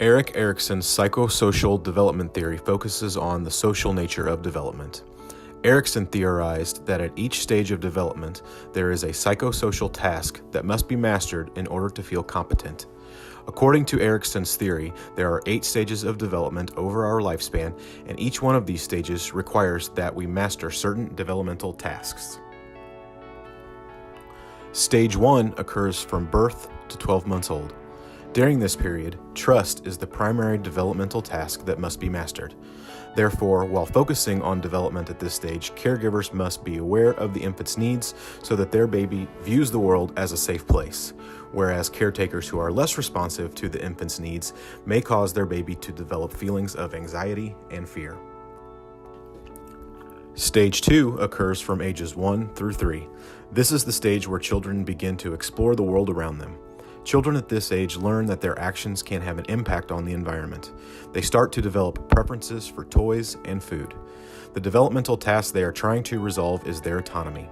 Erik Erickson's psychosocial development theory focuses on the social nature of development. Erikson theorized that at each stage of development, there is a psychosocial task that must be mastered in order to feel competent. According to Erickson's theory, there are 8 stages of development over our lifespan, and each one of these stages requires that we master certain developmental tasks. Stage 1 occurs from birth to 12 months old. During this period, trust is the primary developmental task that must be mastered. Therefore, while focusing on development at this stage, caregivers must be aware of the infant's needs so that their baby views the world as a safe place, whereas caretakers who are less responsive to the infant's needs may cause their baby to develop feelings of anxiety and fear. Stage 2 occurs from ages 1 through 3. This is the stage where children begin to explore the world around them. Children at this age learn that their actions can have an impact on the environment. They start to develop preferences for toys and food. The developmental task they are trying to resolve is their autonomy.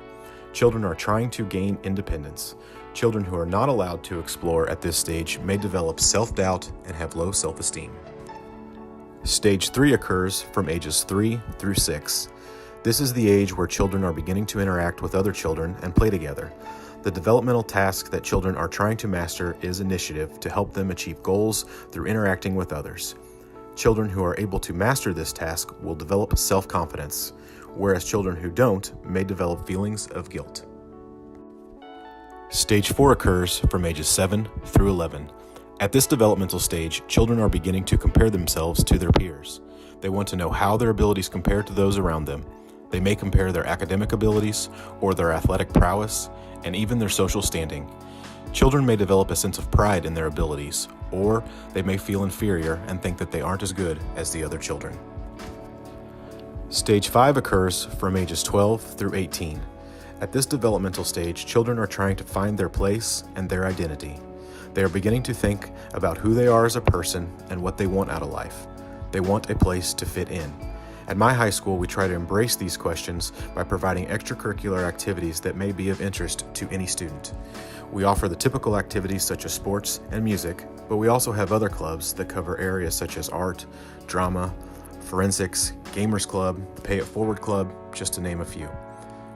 Children are trying to gain independence. Children who are not allowed to explore at this stage may develop self-doubt and have low self-esteem. Stage 3 occurs from ages 3 through 6. This is the age where children are beginning to interact with other children and play together. The developmental task that children are trying to master is initiative to help them achieve goals through interacting with others. Children who are able to master this task will develop self-confidence, whereas children who don't may develop feelings of guilt. Stage 4 occurs from ages 7 through 11. At this developmental stage, children are beginning to compare themselves to their peers. They want to know how their abilities compare to those around them. They may compare their academic abilities or their athletic prowess, and even their social standing. Children may develop a sense of pride in their abilities, or they may feel inferior and think that they aren't as good as the other children. Stage 5 occurs from ages 12 through 18. At this developmental stage, children are trying to find their place and their identity. They are beginning to think about who they are as a person and what they want out of life. They want a place to fit in. At my high school, we try to embrace these questions by providing extracurricular activities that may be of interest to any student. We offer the typical activities such as sports and music, but we also have other clubs that cover areas such as art, drama, forensics, gamers club, the Pay It Forward club, just to name a few.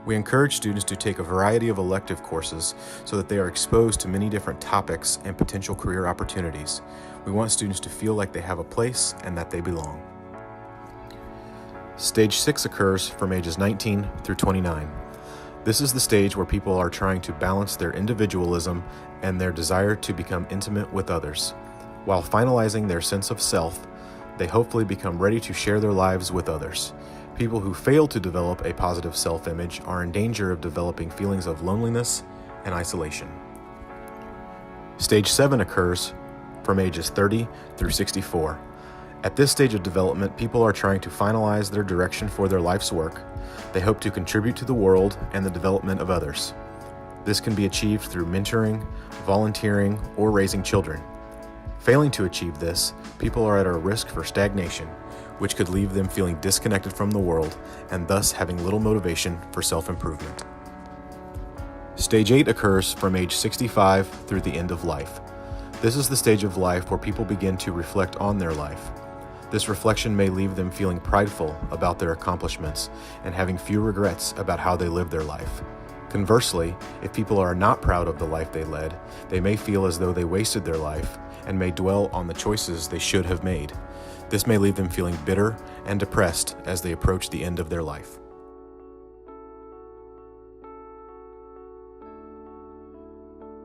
We encourage students to take a variety of elective courses so that they are exposed to many different topics and potential career opportunities. We want students to feel like they have a place and that they belong. Stage 6 occurs from ages 19 through 29. This is the stage where people are trying to balance their individualism and their desire to become intimate with others. While finalizing their sense of self, they hopefully become ready to share their lives with others. People who fail to develop a positive self-image are in danger of developing feelings of loneliness and isolation. Stage 7 occurs from ages 30 through 64. At this stage of development, people are trying to finalize their direction for their life's work. They hope to contribute to the world and the development of others. This can be achieved through mentoring, volunteering, or raising children. Failing to achieve this, people are at a risk for stagnation, which could leave them feeling disconnected from the world and thus having little motivation for self-improvement. Stage 8 occurs from age 65 through the end of life. This is the stage of life where people begin to reflect on their life. This reflection may leave them feeling prideful about their accomplishments and having few regrets about how they lived their life. Conversely, if people are not proud of the life they led, they may feel as though they wasted their life and may dwell on the choices they should have made. This may leave them feeling bitter and depressed as they approach the end of their life.